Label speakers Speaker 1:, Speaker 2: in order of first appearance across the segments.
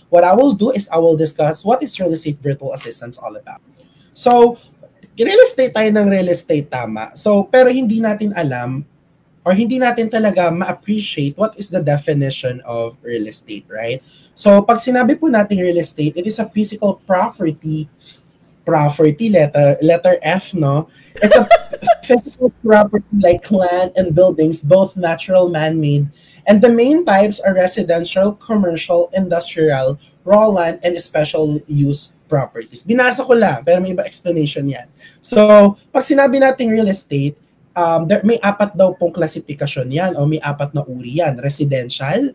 Speaker 1: what I will do is I will discuss what is real estate virtual assistants all about. So, real estate tayo ng real estate, tama. So, pero hindi natin alam or hindi natin talaga ma-appreciate what is the definition of real estate, right? So, pag sinabi po natin real estate, it is a physical property, letter F, no? It's a physical property like land and buildings, both natural, man-made. And the main types are residential, commercial, industrial, raw land, and special use properties. Binasa ko lang, pero may iba explanation yan. So, pag sinabi natin real estate, may 4 daw pong klasifikasyon yan o may 4 na uri yan. Residential,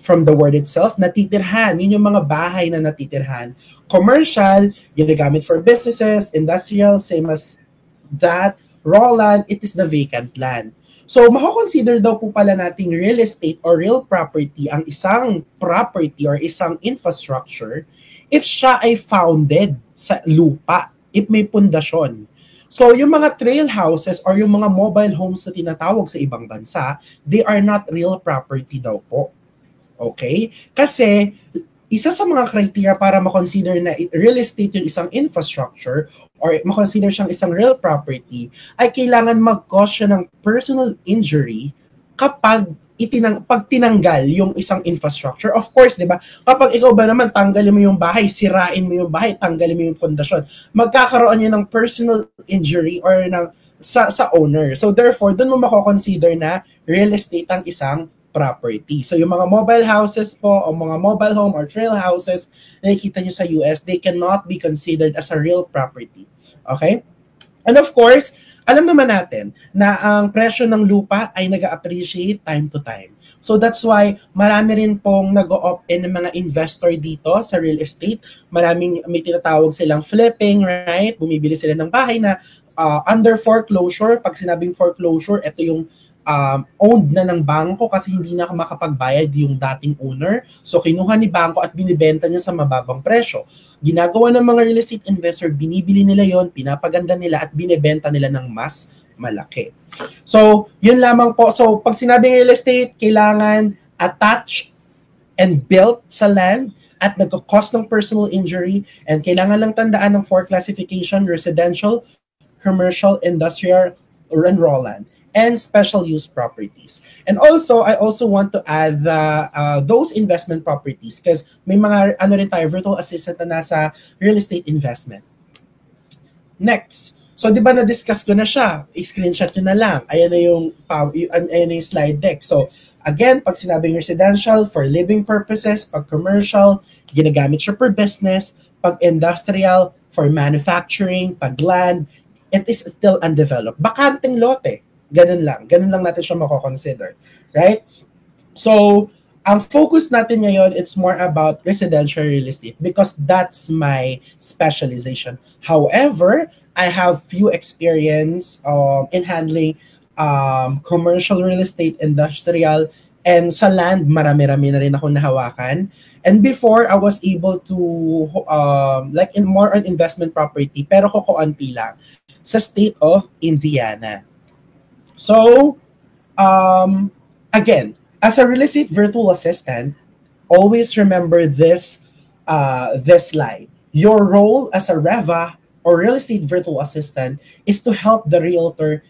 Speaker 1: from the word itself, natitirhan. Yun yung mga bahay na natitirhan. Commercial, ginagamit for businesses. Industrial, same as that. Raw land, it is the vacant land. So, mako-consider daw po pala nating real estate or real property ang isang property or isang infrastructure if siya ay founded sa lupa, if may pundasyon. So, yung mga trail houses or yung mga mobile homes na tinatawag sa ibang bansa, they are not real property daw po. Okay? Kasi, isa sa mga criteria para makonsider na real estate yung isang infrastructure or makonsider siyang isang real property ay kailangan mag-cause siya ng personal injury kapag pag tinanggal yung isang infrastructure. Of course, di ba? Kapag ikaw ba naman tanggalin mo yung bahay, sirain mo yung bahay, tanggalin mo yung fondasyon, magkakaroon yun ng personal injury or sa owner. So therefore, doon mo mako-consider na real estate ang isang property. So yung mga mobile houses po o mga mobile home or trail houses na nakikita nyo sa US, they cannot be considered as a real property. Okay? And of course, alam naman natin na ang presyo ng lupa ay nag-appreciate time to time. So that's why marami rin pong nag-opt-in ng mga investor dito sa real estate. May tinatawag silang flipping, right? Bumibili sila ng bahay na under foreclosure. Pag sinabing foreclosure, ito yung owned na ng bangko kasi hindi na makapagbayad yung dating owner. So, kinuha ni bangko at binibenta niya sa mababang presyo. Ginagawa ng mga real estate investor, binibili nila yon, pinapaganda nila at binibenta nila ng mas malaki. So, yun lamang po. So, pag sinabing real estate, kailangan attached and built sa land at nagko-cause ng personal injury and kailangan lang tandaan ng 4 classification: residential, commercial, industrial, and raw land, and special use properties. And also, I also want to add those investment properties because may mga rin tayo, virtual assistant na nasa real estate investment. Next. So, di ba na-discuss ko na siya? I-screenshot nyo na lang. Ayan na yung slide deck. So, again, pag sinabing residential, for living purposes. Pag commercial, ginagamit siya for business. Pag industrial, for manufacturing. Pag land, it is still undeveloped. Bakanteng lote. Ganun lang natin siya mako-consider, right? So, ang focus natin ngayon, it's more about residential real estate because that's my specialization. However, I have few experience in handling commercial real estate, industrial, and sa land, marami-rami na rin ako nahawakan. And before, I was able to, like in more on investment property, pero kukunti lang, sa state of Indiana. So, again, as a real estate virtual assistant, always remember this slide. Your role as a REVA or real estate virtual assistant is to help the realtor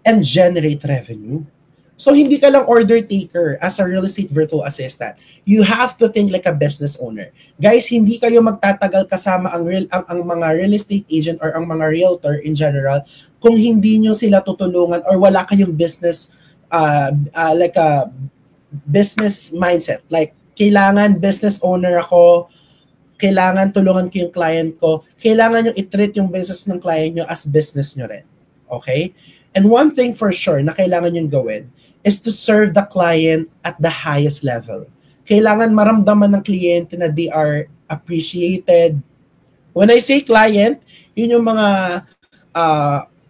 Speaker 1: and generate revenue. So, hindi ka lang order taker as a real estate virtual assistant. You have to think like a business owner. Guys, hindi kayo magtatagal kasama ang mga real estate agent or ang mga realtor in general kung hindi nyo sila tutulungan or wala kayong business like a business mindset. Like, kailangan business owner ako, kailangan tulungan ko yung client ko, kailangan yung i-treat yung business ng client nyo as business nyo rin. Okay? And one thing for sure na kailangan yung gawin is to serve the client at the highest level. Kailangan maramdaman ng kliyente na they are appreciated. When I say client, yun yung mga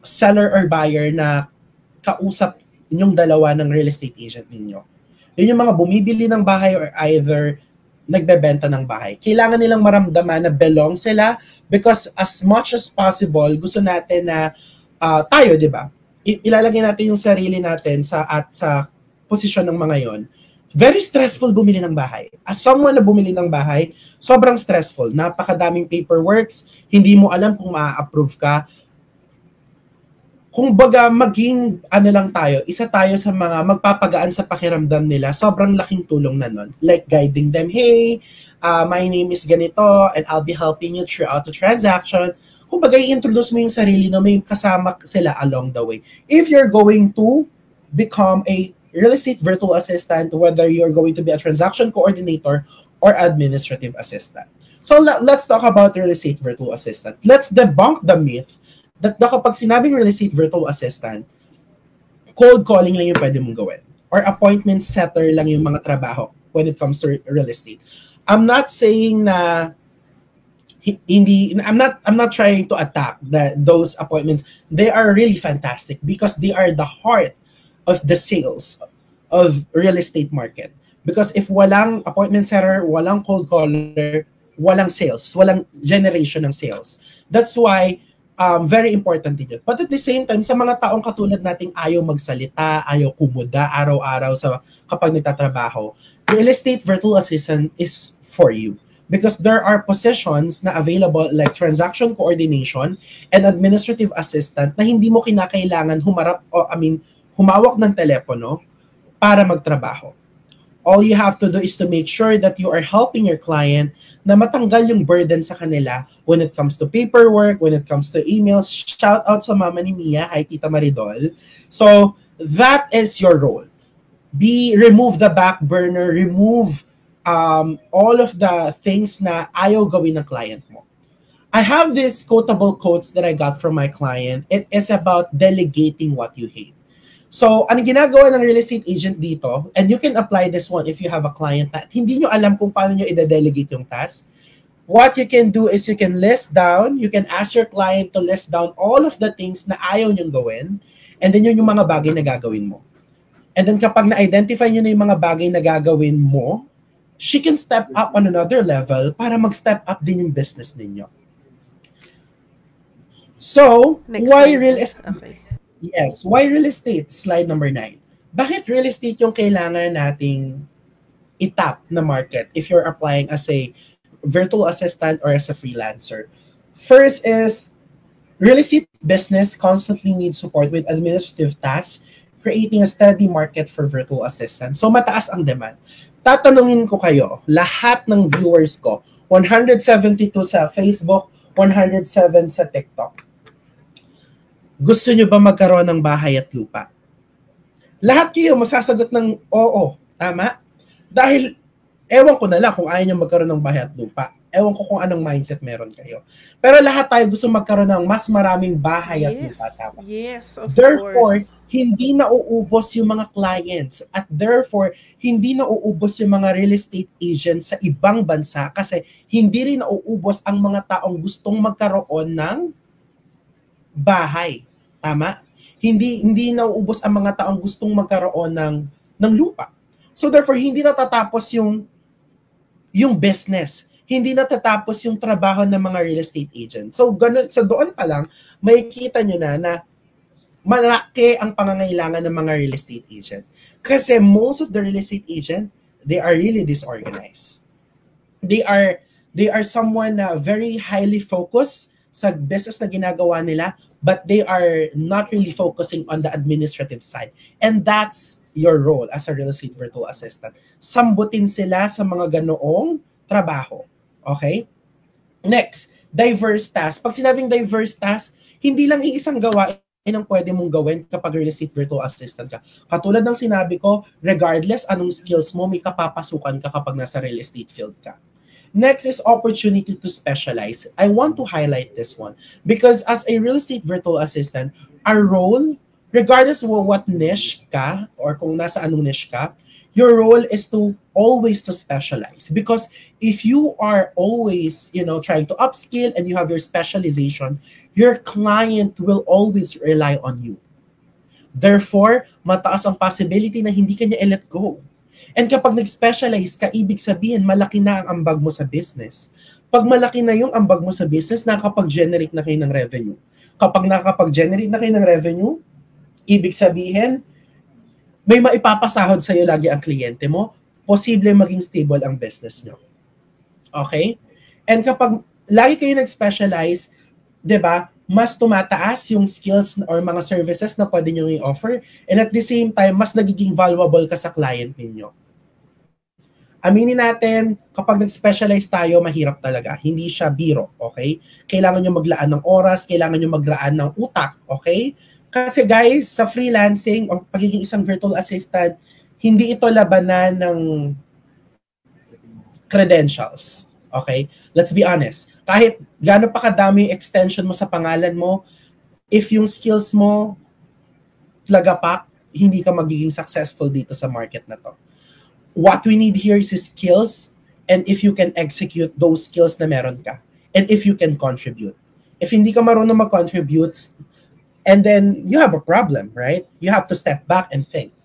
Speaker 1: seller or buyer na kausap yung dalawa ng real estate agent ninyo. Yun yung mga bumibili ng bahay or either nagbebenta ng bahay. Kailangan nilang maramdaman na belong sila because as much as possible, gusto natin na tayo, di ba? Ilalagay natin yung sarili natin sa posisyon ng mga yon Very stressful bumili ng bahay. As someone na bumili ng bahay, sobrang stressful. Napakadaming paperworks, hindi mo alam kung ma-approve ka. Kung baga maging lang tayo, isa tayo sa mga magpapagaan sa pakiramdam nila, sobrang laking tulong na nun. Like guiding them, hey, my name is ganito, and I'll be helping you throughout the transaction. Kung baga i-introduce mo yung sarili na may kasama sila along the way. If you're going to become a real estate virtual assistant, whether you're going to be a transaction coordinator or administrative assistant. So let's talk about real estate virtual assistant. Let's debunk the myth that kapag sinabing real estate virtual assistant, cold calling lang yung pwede mong gawin. Or appointment setter lang yung mga trabaho when it comes to real estate. I'm not saying na I'm not trying to attack those appointments. They are really fantastic because they are the heart of the sales of real estate market. Because if walang appointment setter, walang cold caller, walang sales, walang generation ng sales. That's why very important din yun. But at the same time, sa mga taong katulad nating ayaw magsalita, ayaw kumuda araw-araw kapag nagtatrabaho, real estate virtual assistant is for you. Because there are positions na available like transaction coordination and administrative assistant na hindi mo kinakailangan humawak ng telepono para magtrabaho. All you have to do is to make sure that you are helping your client na matanggal yung burden sa kanila when it comes to paperwork, when it comes to emails. Shout out sa mama ni Mia, hi Tita Maridol. So that is your role. Remove the back burner, remove all of the things na ayaw gawin ng client mo. I have these quotable quotes that I got from my client. It is about delegating what you hate. So, ang ginagawa ng real estate agent dito, and you can apply this one if you have a client na hindi nyo alam kung paano nyo i-delegate yung task, what you can do is you can ask your client to list down all of the things na ayaw nyong gawin, and then yun yung mga bagay na gagawin mo. And then kapag na-identify nyo na yung mga bagay na gagawin mo, she can step up on another level para mag-step up din yung business ninyo. So, why real estate? Okay. Yes, why real estate? Slide number 9. Bakit real estate yung kailangan nating itap na market if you're applying as a virtual assistant or as a freelancer? First is, real estate business constantly needs support with administrative tasks, creating a steady market for virtual assistants. So mataas ang demand. Tatanungin ko kayo, lahat ng viewers ko, 172 sa Facebook, 107 sa TikTok. Gusto nyo ba magkaroon ng bahay at lupa? Lahat kayo masasagot ng oo, tama? Dahil, ewan ko na lang kung ayaw nyo magkaroon ng bahay at lupa. Ewan ko kung anong mindset meron kayo. Pero lahat tayo gusto magkaroon ng mas maraming bahay at lupa, tama?
Speaker 2: Yes, of
Speaker 1: therefore,
Speaker 2: course.
Speaker 1: Hindi nauubos yung mga clients at therefore, hindi nauubos yung mga real estate agents sa ibang bansa kasi hindi rin nauubos ang mga taong gustong magkaroon ng bahay. Tama? Hindi nauubos ang mga taong gustong magkaroon ng lupa. So therefore, hindi natatapos yung business. Hindi natatapos yung trabaho ng mga real estate agent. So ganun, sa doon pa lang, makikita nyo na malaki ang pangangailangan ng mga real estate agent. Kasi most of the real estate agent, they are really disorganized. They are someone na very highly focused sa business na ginagawa nila, but they are not really focusing on the administrative side. And that's your role as a real estate virtual assistant. Sambutin sila sa mga ganoong trabaho. Okay? Next, diverse task. Pag sinabing diverse task, hindi lang iisang gawain ang pwede mong gawin kapag real estate virtual assistant ka. Katulad ng sinabi ko, regardless anong skills mo, may kapapasukan ka kapag nasa real estate field ka. Next is opportunity to specialize. I want to highlight this one because as a real estate virtual assistant, our role, regardless of what niche ka or kung nasa anong niche ka, your role is to always to specialize. Because if you are always, trying to upskill and you have your specialization, your client will always rely on you. Therefore, mataas ang possibility na hindi ka niya i-let go. And kapag nag-specialize ka, ibig sabihin, malaki na ang ambag mo sa business. Pag malaki na yung ambag mo sa business, nakakapag-generate na kayo ng revenue. Kapag nakakapag-generate na kayo ng revenue, ibig sabihin, may maipapasahod sa'yo lagi ang kliyente mo, posible maging stable ang business nyo. Okay? And kapag lagi kayo nag-specialize, di ba, mas tumataas yung skills or mga services na pwede nyo i-offer, and at the same time, mas nagiging valuable ka sa client ninyo. Aminin natin, kapag nag-specialize tayo, mahirap talaga. Hindi siya biro, okay? Kailangan nyo maglaan ng oras, kailangan nyo maglaan ng utak, okay? Kasi guys, sa freelancing o pagiging isang virtual assistant, hindi ito labanan ng credentials. Okay? Let's be honest. Kahit gaano pa kadami extension mo sa pangalan mo, if yung skills mo lagapak, hindi ka magiging successful dito sa market na to. What we need here is skills, and if you can execute those skills na meron ka, and if you can contribute. If hindi ka marunong mag-contribute, and then you have a problem, right? You have to step back and think.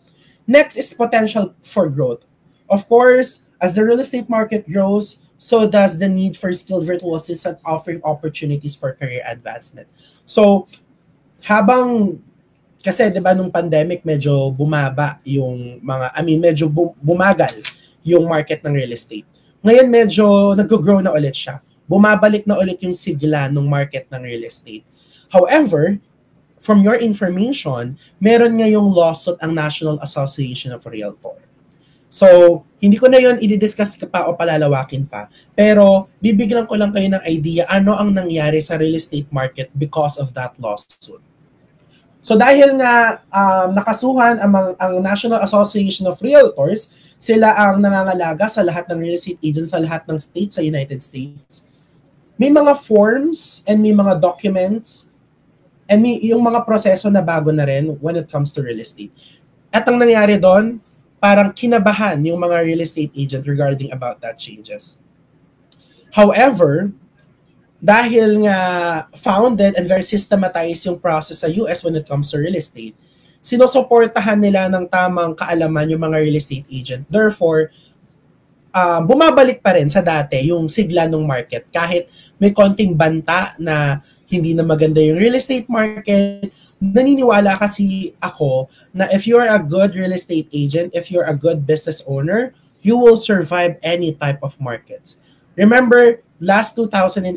Speaker 1: Next is potential for growth. Of course, as the real estate market grows, so does the need for skilled virtual assistant offering opportunities for career advancement. So, habang, kasi diba nung pandemic, medyo bumaba yung mga, medyo bumagal yung market ng real estate. Ngayon, medyo nag-grow na ulit siya. Bumabalik na ulit yung sigla ng market ng real estate. However, from your information, meron ngayong lawsuit ang National Association of Realtors. So, hindi ko na yon i-discuss pa o palalawakin pa. Pero, bibigyan ko lang kayo ng idea ano ang nangyari sa real estate market because of that lawsuit. So, dahil nga nakasuhan ang National Association of Realtors, sila ang nangangalaga sa lahat ng real estate agents sa lahat ng states sa United States. May mga forms and may mga documents and may yung mga proseso na bago na rin when it comes to real estate. At ang nangyari doon, parang kinabahan yung mga real estate agent regarding about that changes. However, dahil nga founded and very systematized yung process sa US when it comes to real estate, sinusuportahan nila ng tamang kaalaman yung mga real estate agent. Therefore, bumabalik pa rin sa dati yung sigla ng market kahit may konting banta na hindi na maganda yung real estate market. Naniniwala kasi ako na if you're a good real estate agent, if you're a good business owner, you will survive any type of markets. Remember, last 2008,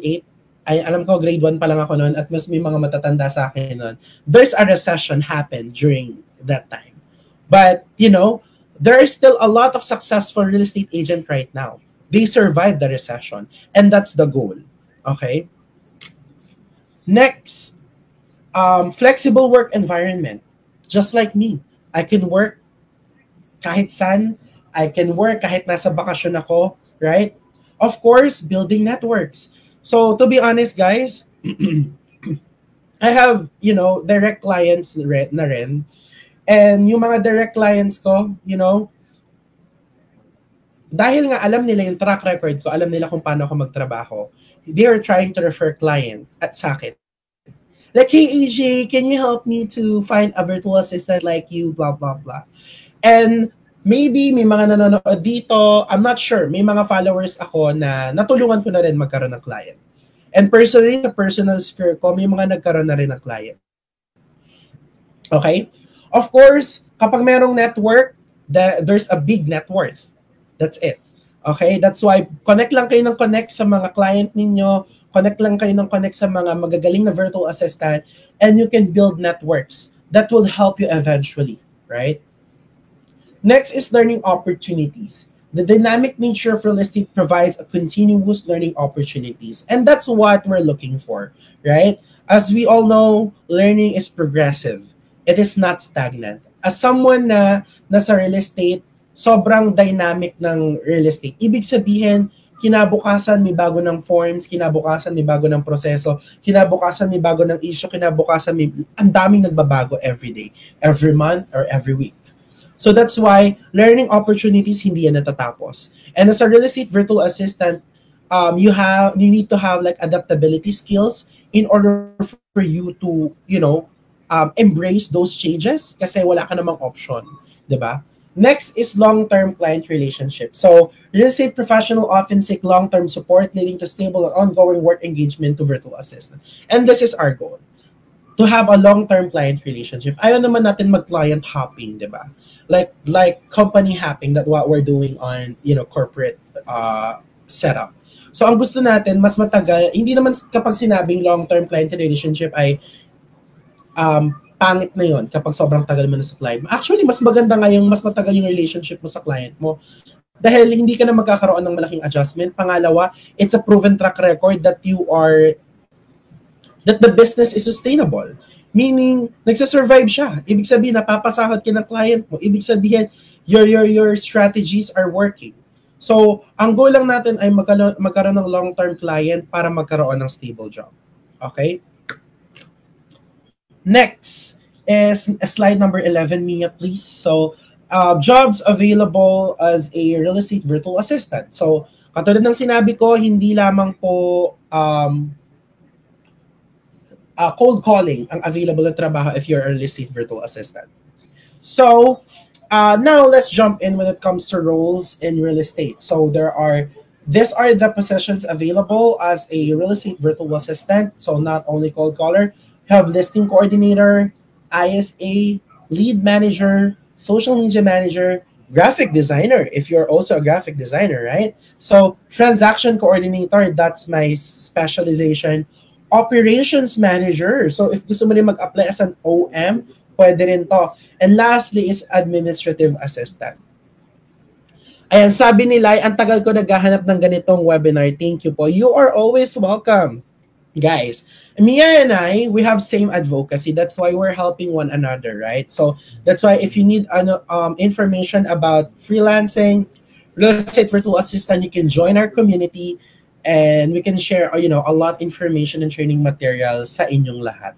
Speaker 1: ay alam ko grade 1 pa lang ako noon at mas may mga matatanda sa akin noon. There's a recession happened during that time. But, there is still a lot of successful real estate agent right now. They survived the recession and that's the goal. Okay? Next, flexible work environment. Just like me, I can work kahit saan. I can work kahit nasa bakasyon ako, right? Of course, building networks. So, to be honest, guys, I have, direct clients na rin. And yung mga direct clients ko, dahil nga alam nila yung track record ko, alam nila kung paano ako magtrabaho, they are trying to refer client at sa akin. Like, hey, AJ, can you help me to find a virtual assistant like you, blah, blah, blah. And maybe may mga nanonood dito, I'm not sure, may mga followers ako na natulungan ko na rin magkaroon ng client. And personally, sa personal sphere ko, may mga nagkaroon na rin ng client. Okay? Of course, kapag merong network, there's a big net worth. That's it. Okay? That's why connect lang kayo ng connect sa mga client ninyo, connect lang kayo ng connect sa mga magagaling na virtual assistant, and you can build networks that will help you eventually, right? Next is learning opportunities. The dynamic nature of real estate provides a continuous learning opportunities, and that's what we're looking for, right? As we all know, learning is progressive. It is not stagnant. As someone na nasa real estate, sobrang dynamic ng real estate. Ibig sabihin, kinabukasan may bago ng forms, kinabukasan may bago ng proseso, kinabukasan may bago ng issue, kinabukasan may ang daming nagbabago every day, every month, or every week. So that's why learning opportunities hindi yan natatapos. And as a real estate virtual assistant, you need to have like adaptability skills in order for you to, embrace those changes kasi wala ka namang option, 'di ba? Next is long-term client relationship. So, real estate professional often seek long-term support leading to stable and ongoing work engagement to virtual assistant. And this is our goal. to have a long-term client relationship. Ayaw naman natin mag-client hopping, di ba? Like company hopping, that what we're doing on, corporate setup. So ang gusto natin, mas matagal, hindi naman kapag sinabing long-term client relationship ay pangit na yon kapag sobrang tagal mo na sa client. Actually, mas maganda nga yung mas matagal yung relationship mo sa client mo. Dahil hindi ka na magkakaroon ng malaking adjustment. Pangalawa, it's a proven track record that that the business is sustainable. Meaning, nagsasurvive siya. Ibig sabihin, napapasahod ka ng client mo. Ibig sabihin, your strategies are working. So, ang goal lang natin ay magkaroon ng long-term client para magkaroon ng stable job. Okay? Next is slide number 11, Mia, please. So, jobs available as a real estate virtual assistant. So, katulad ng sinabi ko, hindi lamang po cold calling ang available na trabaho if you're a real estate virtual assistant. So, now let's jump in when it comes to roles in real estate. So, these are the positions available as a real estate virtual assistant. So, not only cold caller, you have listing coordinator, ISA, lead manager, social media manager, graphic designer, if you're also a graphic designer, right? So, transaction coordinator, that's my specialization. Operations manager. So, if gusto mo rin mag-apply as an OM, pwede rin to. And lastly is administrative assistant. Ayan, sabi ni Lai, ang tagal ko naghahanap ng ganitong webinar. Thank you po. You are always welcome. Guys, Mia and I, we have same advocacy. That's why we're helping one another, right? So that's why if you need information about freelancing, real estate virtual assistant, you can join our community and we can share, a lot information and training materials sa inyong lahat.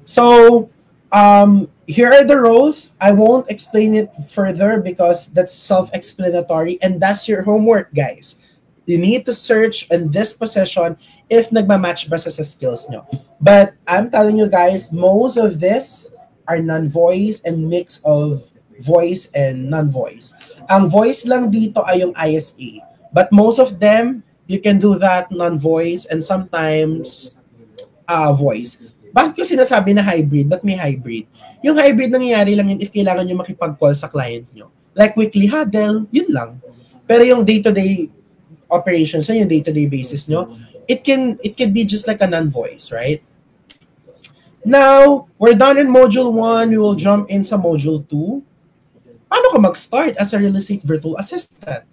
Speaker 1: So here are the roles. I won't explain it further because that's self-explanatory and that's your homework, guys. You need to search in this position if nagmamatch ba sa skills nyo. But I'm telling you guys, most of this are non-voice and mix of voice and non-voice. Ang voice lang dito ay yung ISA. But most of them, you can do that non-voice and sometimes voice. Bakit ko sinasabi na hybrid? Ba't may hybrid? Yung hybrid nangyayari lang yun if kailangan nyo makipag-call sa client nyo. Like weekly huddle, yun lang. Pero yung day-to-day operations, yung day-to-day basis nyo, it can be just like a non-voice, right? Now, we're done in Module 1. We will jump in sa Module 2. Paano ka mag-start as a real estate virtual assistant?